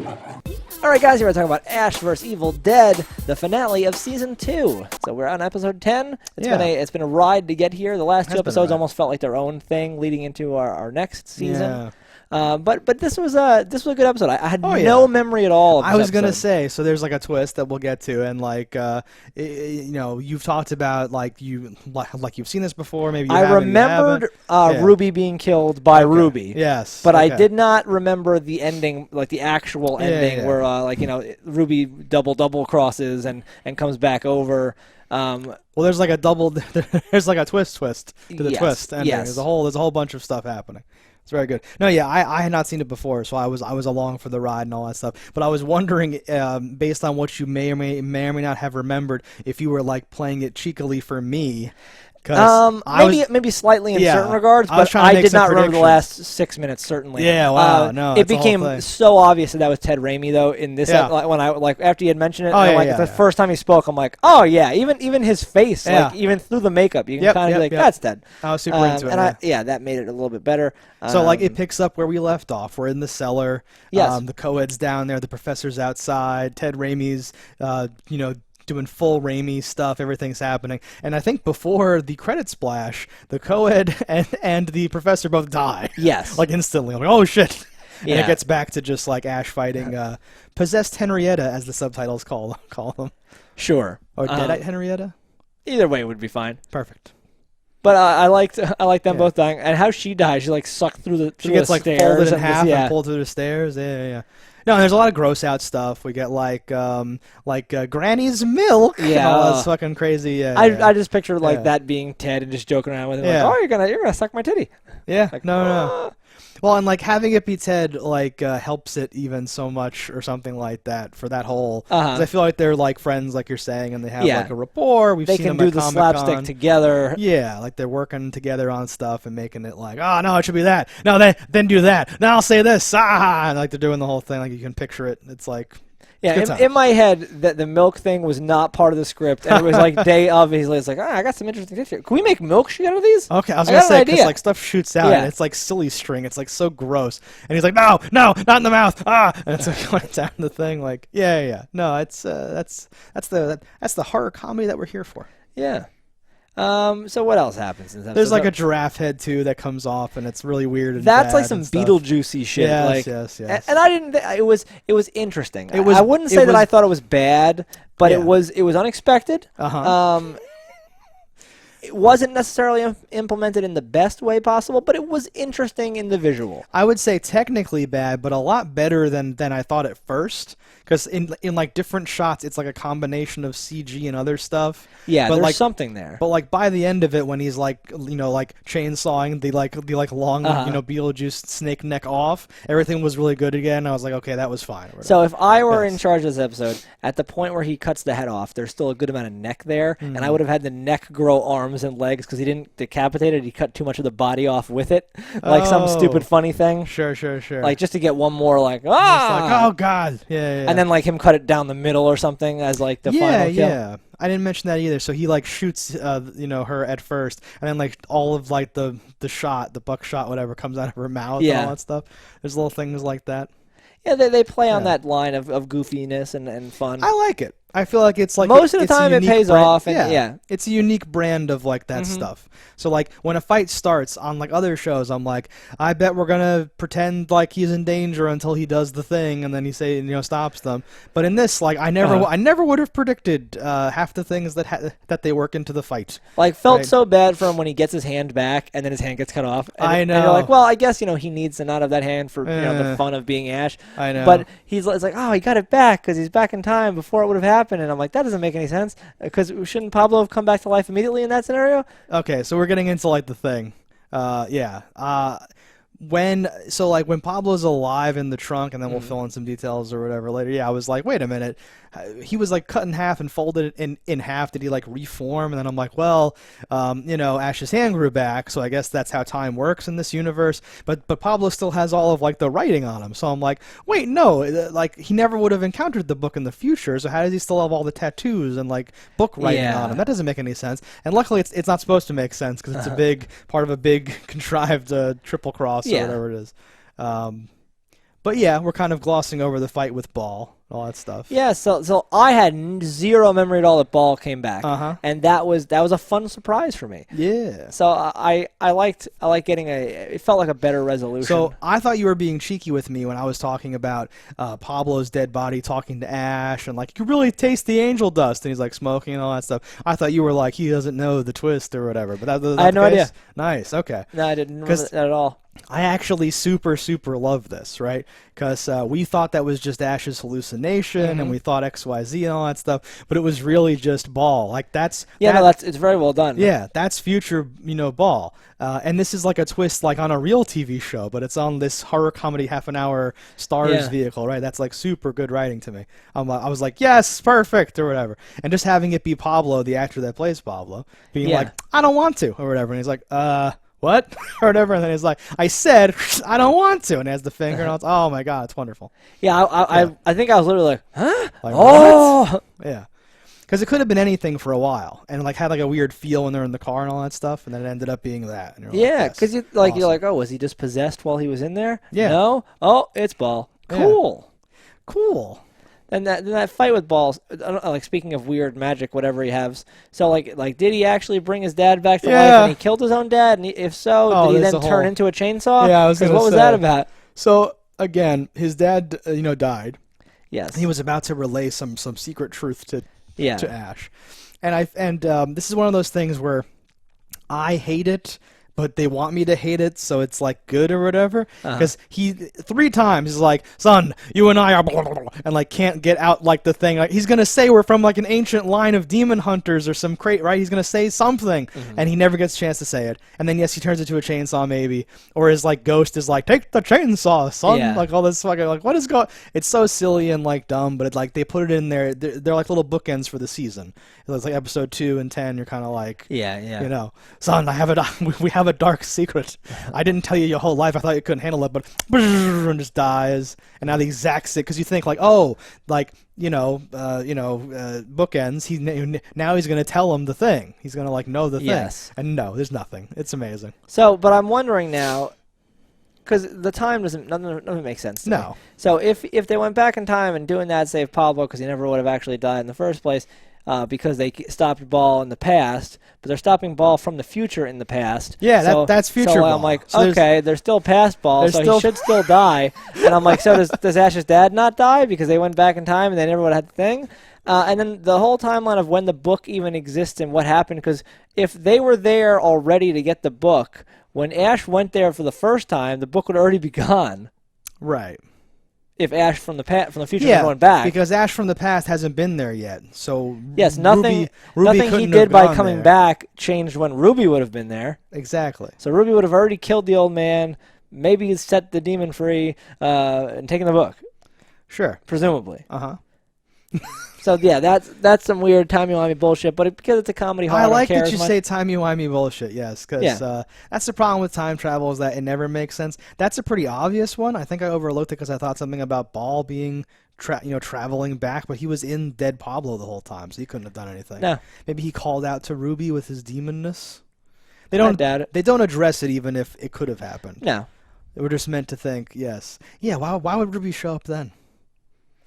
All right, guys, here we're talking about Ash vs. Evil Dead, the finale of Season 2. So we're on Episode 10. It's been a ride to get here. The last two episodes almost felt like their own thing leading into our next season. Yeah. But this was a good episode. I had no memory at all of this I was gonna episode. say, so there's like a twist that we'll get to, and like you know, you've talked about like you've seen this before. Maybe I remembered Ruby being killed by Ruby. Yes, but I did not remember the ending, like the actual ending, where like, you know, Ruby double crosses and comes back over. Well, there's like a there's like a twist to the twist ending. Yes. There's a whole bunch of stuff happening. It's very good. No, yeah, I had not seen it before, so I was along for the ride and all that stuff. But I was wondering, based on what you may or may not have remembered, if you were like playing it cheekily for me. Maybe slightly in certain regards, but I did not remember the last 6 minutes. Certainly. Yeah. Wow. No. It became so obvious that was Ted Raimi though in this. When I after he had mentioned it, the first time he spoke, I'm like, oh yeah. Even his face, like even through the makeup, you can kind of be like, that's Ted. I was super into it. And that made it a little bit better. So like it picks up where we left off. We're in the cellar. Yes. The co-ed's down there. The professor's outside. Ted Raimi's, doing full Raimi stuff. Everything's happening. And I think before the credit splash, the co-ed and the professor both die. Yes. Like instantly. I'm like, oh shit. Yeah. And it gets back to just like Ash fighting possessed Henrietta, as the subtitles call them. Sure. Or Deadite Henrietta? Either way would be fine. Perfect. But I liked them both dying, and how she dies. She like sucked through the she gets like stairs folded in half and pulled through the stairs. Yeah. No, there's a lot of gross out stuff. We get like Granny's milk. Yeah, all that's fucking crazy. Yeah. I just picture like that being Ted and just joking around with him. Yeah. Like, oh, you're gonna suck my titty. Yeah. Like, No. Well, and like having it be Ted like helps it even so much or something like that for that whole. 'Cause I feel like they're like friends, like you're saying, and they have like a rapport. We've seen them do at the Comic-Con. slapstick together. Yeah, like they're working together on stuff and making it like, oh no, it should be that. No, then do that. Now I'll say this. And like they're doing the whole thing. Like you can picture it. It's like. Yeah, in my head, the milk thing was not part of the script, and it was like day of. He's like, I got some interesting tips here. Can we make milkshake out of these? Okay, I was gonna say because like stuff shoots out, and it's like silly string. It's like so gross, and he's like, no, not in the mouth. And it's like going down the thing. Like, yeah. No, it's that's the horror comedy that we're here for. Yeah. So what else happens in this episode? There's like a giraffe head too that comes off, and it's really weird. And that's bad like some and stuff. Beetlejuicy shit. Yes. And I didn't. It was interesting. I wouldn't say that I thought it was bad, but it was unexpected. It wasn't necessarily implemented in the best way possible, but it was interesting in the visual. I would say technically bad, but a lot better than I thought at first. Because in like different shots, it's like a combination of CG and other stuff. Yeah, but there's like, something there. But like by the end of it, when he's like like chainsawing the long Beetlejuice snake neck off, everything was really good again. I was like, okay, that was fine. So if I were in charge of this episode, at the point where he cuts the head off, there's still a good amount of neck there, and I would have had the neck grow arms and legs because he didn't decapitate it. He cut too much of the body off with it, like some stupid funny thing. Sure. Like just to get one more like Like, oh god, yeah. And then like him cut it down the middle or something as like the final kill. Yeah. I didn't mention that either. So he like shoots, her at first, and then like all of like the shot, the buckshot, whatever, comes out of her mouth and all that stuff. There's little things like that. Yeah, they play on that line of goofiness and fun. I like it. I feel like it's like most of the time it pays off, and it's a unique brand of like that stuff. So like when a fight starts on like other shows, I'm like, I bet we're gonna pretend like he's in danger until he does the thing, and then he stops them. But in this, like I never would have predicted half the things that they work into the fight. Like felt so bad for him when he gets his hand back and then his hand gets cut off. And, I know. And you're like, well, I guess he needs to not have that hand for the fun of being Ash. I know. But it's like, oh, he got it back because he's back in time before it would have happened. And I'm like, that doesn't make any sense because shouldn't Pablo have come back to life immediately in that scenario? Okay, so we're getting into like the thing. When Pablo's alive in the trunk, and then we'll fill in some details or whatever later. I was like, wait a minute. He was like cut in half and folded in half. Did he like reform? And then I'm like, well, Ash's hand grew back, so I guess that's how time works in this universe. But Pablo still has all of like the writing on him. So I'm like, wait, no, like he never would have encountered the book in the future. So how does he still have all the tattoos and like book writing on him? That doesn't make any sense. And luckily, it's not supposed to make sense because it's a big part of a big contrived triple cross or whatever it is. But yeah, we're kind of glossing over the fight with Ball, all that stuff. Yeah, so I had zero memory at all that Ball came back, and that was a fun surprise for me. Yeah. So I liked getting it felt like a better resolution. So I thought you were being cheeky with me when I was talking about Pablo's dead body talking to Ash and like, you can really taste the angel dust, and he's like smoking and all that stuff. I thought you were like, he doesn't know the twist or whatever, but that I had no idea. Nice, okay. No, I didn't remember that at all. I actually super love this, right? Because we thought that was just Ash's hallucination, and we thought XYZ and all that stuff, but it was really just Ball. Like it's very well done. Yeah, that's future, Ball. And this is like a twist, like on a real TV show, but it's on this horror comedy half-an-hour Stars vehicle, right? That's like super good writing to me. I was like, yes, perfect, or whatever. And just having it be Pablo, the actor that plays Pablo, being like, I don't want to, or whatever, and he's like, what? or whatever, and then he's like, I said, I don't want to, and he has the finger, and I was, oh my god, it's wonderful. Yeah, I think I was literally like, huh? Like, what? Yeah. Because it could have been anything for a while, and like had like a weird feel when they're in the car and all that stuff, and then it ended up being that. And yeah, because you're like, oh, was he just possessed while he was in there? Yeah. No? Oh, it's Ball. Cool. Yeah. Cool. And that fight with Ball, like speaking of weird magic, whatever he has. So like, did he actually bring his dad back to life and he killed his own dad? And if so, did he then turn into a chainsaw? Yeah, I was going to say. What was that about? So again, his dad, died. Yes. He was about to relay some secret truth to Ash, and this is one of those things where I hate it, but they want me to hate it, so it's like good or whatever. Because he 3 times is like, son, you and I are blah, blah, blah, and like can't get out like the thing. Like he's gonna say we're from like an ancient line of demon hunters or some crate, right? He's gonna say something, and he never gets a chance to say it. And then yes, he turns into a chainsaw maybe, or his like ghost is like, take the chainsaw, son. Yeah. Like all this fucking like what is going? It's so silly and like dumb, but it like they put it in there. They're like little bookends for the season. It's like episode 2 and 10. You're kind of like, son, we have a dark secret. I didn't tell you your whole life. I thought you couldn't handle it, but and just dies. And now the exact same, because you think like, oh, like bookends. Now he's gonna tell him the thing. He's gonna like know the thing. Yes. And no, there's nothing. It's amazing. So, but I'm wondering now, because the time nothing makes sense to me. So if they went back in time and doing that saved Pablo, because he never would have actually died in the first place. Because they stopped Ball in the past, but they're stopping Ball from the future in the past. Yeah, that's future so Ball. I'm like, so okay, they're still past Ball, so he should still die. And I'm like, so does Ash's dad not die because they went back in time and they never would have had the thing? And then the whole timeline of when the book even exists and what happened, because if they were there already to get the book, when Ash went there for the first time, the book would already be gone. Right. If Ash from the future was going back, because Ash from the past hasn't been there yet. So yes, nothing he did by coming back changed when Ruby would have been there. Exactly. So Ruby would have already killed the old man, maybe set the demon free, and taken the book. Sure. Presumably. So yeah, that's some weird timey-wimey bullshit, but because it's a comedy horror, I like that you say timey-wimey bullshit, yes, because that's the problem with time travel is that it never makes sense. That's a pretty obvious one. I think I overlooked it because I thought something about Ball being traveling back, but he was in Dead Pablo the whole time, so he couldn't have done anything. No. Maybe he called out to Ruby with his demonness. I doubt it. They don't address it even if it could have happened. No. They were just meant to think, yes. Yeah, why would Ruby show up then?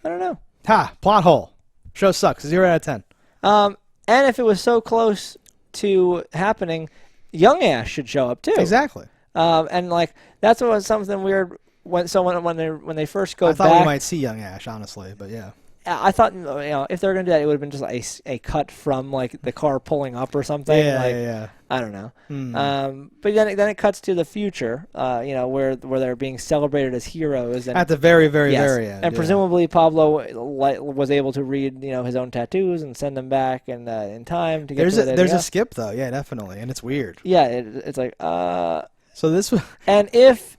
I don't know. Ha! Plot hole. Show sucks. 0 out of 10. And if it was so close to happening, young Ash should show up too. Exactly. And like that's what was something weird when they first go back. I thought we might see young Ash, honestly, but yeah. I thought if they were gonna do that, it would have been just a cut from like the car pulling up or something. Yeah. I don't know. But then it cuts to the future, where they're being celebrated as heroes. And, at the very, very, very end. And presumably Pablo was able to read his own tattoos and send them back and in time to get. There's a skip though, yeah, definitely, and it's weird. Yeah, it's like So this was. And if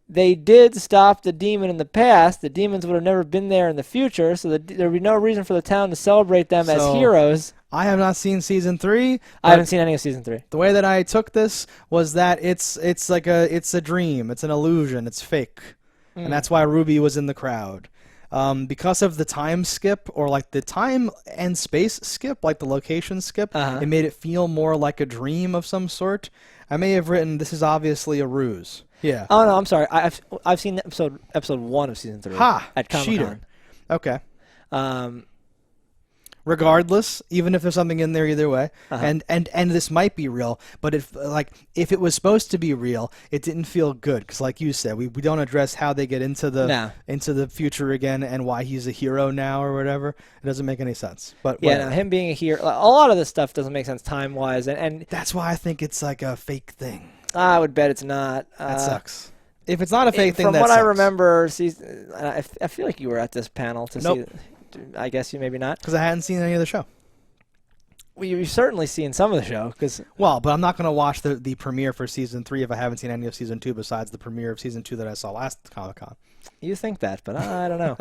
they did stop the demon in the past, the demons would have never been there in the future, so there would be no reason for the town to celebrate them as heroes. I have not seen season 3. I haven't seen any of season 3. The way that I took this was that it's a dream, it's an illusion, it's fake, and that's why Ruby was in the crowd. Because of the time skip, or like the time and space skip, like the location skip, it made it feel more like a dream of some sort. I may have written, this is obviously a ruse. Yeah. Oh no, I'm sorry. I've seen episode 1 of season 3 at Comic-Con. Okay. Um, Regardless, even if there's something in there either way, and this might be real, but if it was supposed to be real, it didn't feel good because, like you said, we don't address how they get into the future again and why he's a hero now or whatever. It doesn't make any sense. But yeah, no, him being a hero, a lot of this stuff doesn't make sense time wise, and that's why I think it's like a fake thing. I would bet it's not. That sucks. If it's not a fake thing, from that what sucks. I remember, I feel like you were at this panel to Nope. see. I guess you maybe not. Because I hadn't seen any of the show. Well, you've certainly seen some of the show. But I'm not going to watch the premiere for Season 3 if I haven't seen any of Season 2 besides the premiere of Season 2 that I saw last Comic-Con. You think that, but I don't know.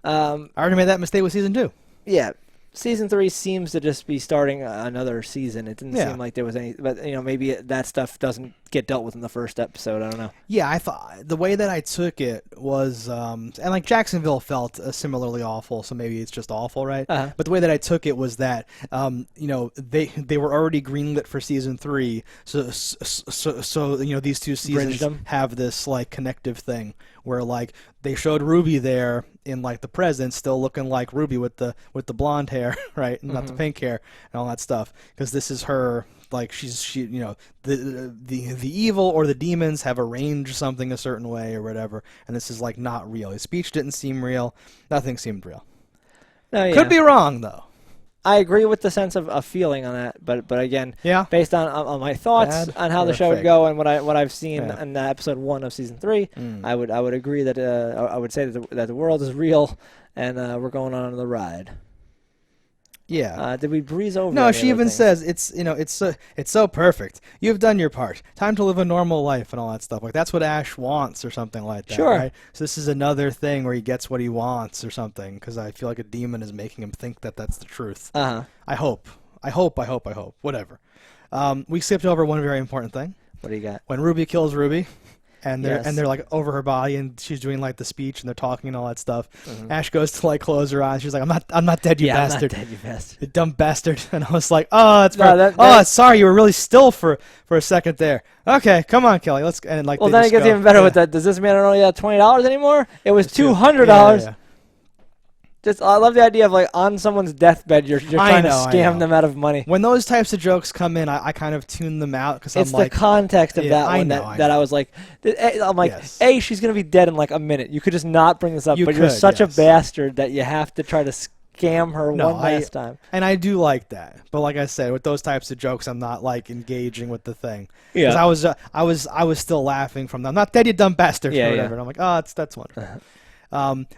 I already made that mistake with Season 2. Yeah. Season 3 seems to just be starting another season. It didn't seem like there was any, but maybe that stuff doesn't get dealt with in the first episode. I don't know. Yeah, I thought the way that I took it was, and like Jacksonville felt similarly awful, so maybe it's just awful, right? But the way that I took it was that, they were already greenlit for Season 3, so these two seasons have this like connective thing where like they showed Ruby there in like the present, still looking like Ruby with the blonde hair, right, and not the pink hair and all that stuff, because this is her. Like the evil or the demons have arranged something a certain way or whatever, and this is like not real. His speech didn't seem real. Nothing seemed real. No, yeah. Could be wrong though. I agree with the sense of feeling on that, but again, based on my thoughts on how the show would go and what I've seen in episode 1 of season 3, I would agree that I would say that the world is real and we're going on the ride. Yeah. Did we breeze over? No, she even says it's so perfect. You've done your part. Time to live a normal life and all that stuff. Like that's what Ash wants or something like that. Sure. Right? So this is another thing where he gets what he wants or something because I feel like a demon is making him think that that's the truth. I hope. Whatever. We skipped over one very important thing. What do you got? When Ruby kills Ruby. And they're like over her body, and she's doing like the speech, and they're talking and all that stuff. Ash goes to like close her eyes. She's like, "I'm not dead, you bastard, I'm not dead, you bastard, you dumb bastard." And I was like, "Oh, that's sorry, you were really still for a second there." Okay, come on, Kelly, let's and like. Well, then it gets even better with that. Does this mean I don't only have $20 anymore? It was $200. Yeah. Just, I love the idea of like on someone's deathbed, you're trying to scam them out of money. When those types of jokes come in, I kind of tune them out because it's the context of that one that I was like, I'm like, A, she's gonna be dead in like a minute. You could just not bring this up, but you're such a bastard that you have to try to scam her one last time. And I do like that, but like I said, with those types of jokes, I'm not like engaging with the thing. Yeah, because I was still laughing from them. I'm not dead, you dumb bastard, or whatever. And I'm like, that's wonderful.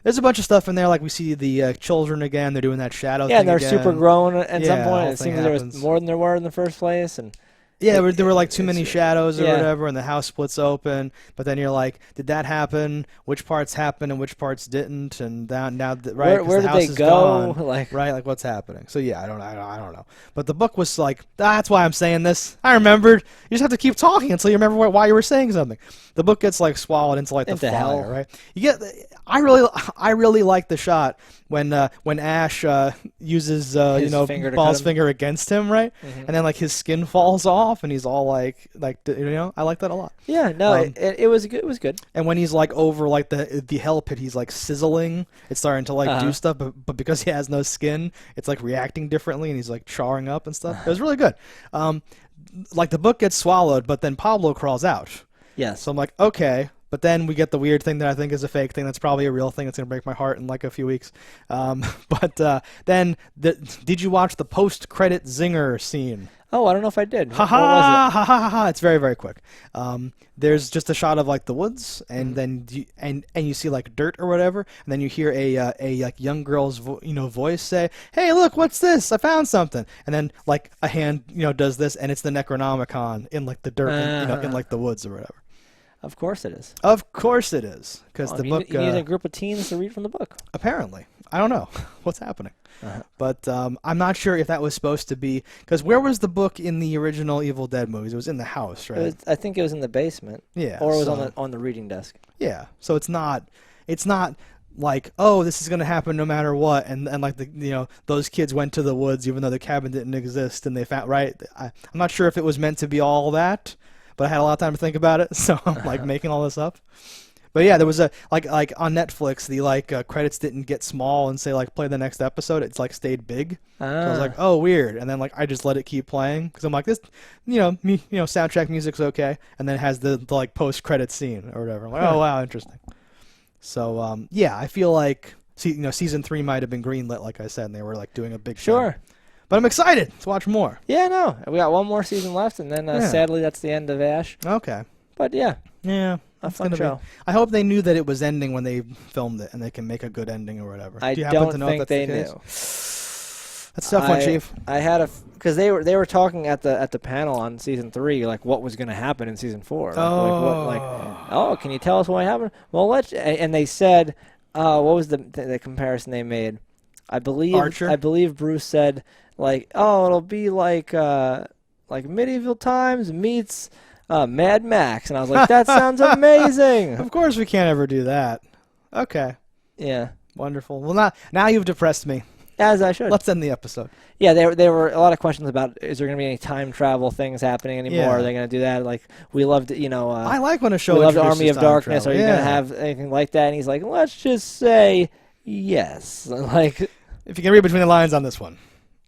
There's a bunch of stuff in there, like we see the children again. They're doing that shadow thing and they're again. super grown at some point. It seems like there was more than there were in the first place. And there were like too many shadows or whatever, and the house splits open. But then you're like, did that happen? Which parts happened and which parts didn't? And now right, where the did house they is go? Gone, like what's happening? So yeah, I don't know. But the book was like, that's why I'm saying this. I remembered. You just have to keep talking until you remember why you were saying something. The book gets like swallowed into like the fire, hell. right? You get. I really like the shot when Ash uses Ball's finger against him, right? And then like his skin falls off and he's all like I like that a lot. Yeah, no, it was good. It was good. And when he's like over like the hell pit, he's like sizzling. It's starting to like do stuff, but because he has no skin, it's like reacting differently, and he's like charring up and stuff. It was really good. Like the book gets swallowed, but then Pablo crawls out. Yes. So I'm like, okay. But then we get the weird thing that I think is a fake thing that's probably a real thing that's going to break my heart in like a few weeks. Then did you watch the post-credit zinger scene? Oh, I don't know if I did. What was it? Ha. It's very, very quick. There's just a shot of like the woods, and then you see like dirt or whatever, and then you hear a like young girl's voice say, "Hey, look, what's this? I found something." And then like a hand does this, and it's the Necronomicon in like the dirt, in like the woods or whatever. Of course it is. Of course it is, because the book. You need a group of teens to read from the book. Apparently, I don't know what's happening, but I'm not sure if that was supposed to be. Because where was the book in the original Evil Dead movies? It was in the house, right? I think it was in the basement. Yeah, or it was on the reading desk. Yeah, so it's not like, oh, this is going to happen no matter what, and like those kids went to the woods even though the cabin didn't exist, and they found I'm not sure if it was meant to be all that. but I had a lot of time to think about it, so I'm like making all this up. But yeah, there was a like on Netflix, the credits didn't get small and say like play the next episode. It's like stayed big. So I was like, oh, weird. And then like I just let it keep playing because I'm like this, soundtrack music's okay. And then it has the like post credit scene or whatever. I'm like, oh wow, interesting. So yeah, I feel like season 3 might have been greenlit, like I said, and they were like doing a big thing. But I'm excited to watch more. Yeah, no, we got one more season left, and then sadly that's the end of Ash. Okay. But yeah. A fun show. I hope they knew that it was ending when they filmed it, and they can make a good ending or whatever. I Do you happen don't to know think if that's they the case? knew. That's a tough one, Chief. I had because they were talking at the panel on season 3, like what was going to happen in season 4. Can you tell us what happened? Well, and they said, what was the comparison they made? I believe Archer? I believe Bruce said like, it'll be like medieval times meets Mad Max, and I was like, that sounds amazing. Of course we can't ever do that. Okay. Yeah. Wonderful. Well, now you've depressed me. As I should. Let's end the episode. Yeah, there were a lot of questions about is there going to be any time travel things happening anymore? Yeah. Are they going to do that? Like, we loved, I like when a show we loved introduces Army of time Darkness. travel. Are you going to have anything like that? And he's like, let's just say yes. Like, if you can read between the lines on this one,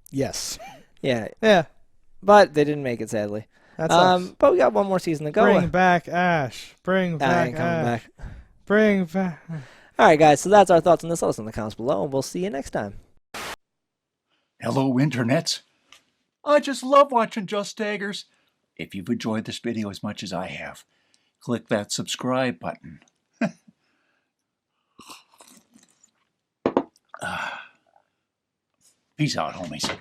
yes. Yeah. Yeah. But they didn't make it, sadly. That sucks. But we got one more season to go. Bring back Ash. Bring back I ain't coming Ash. back. Bring back. All right, guys. So that's our thoughts on this. Let us know in the comments below, and we'll see you next time. Hello, internets. I just love watching JustDaggers. If you've enjoyed this video as much as I have, click that subscribe button. Peace out, homies.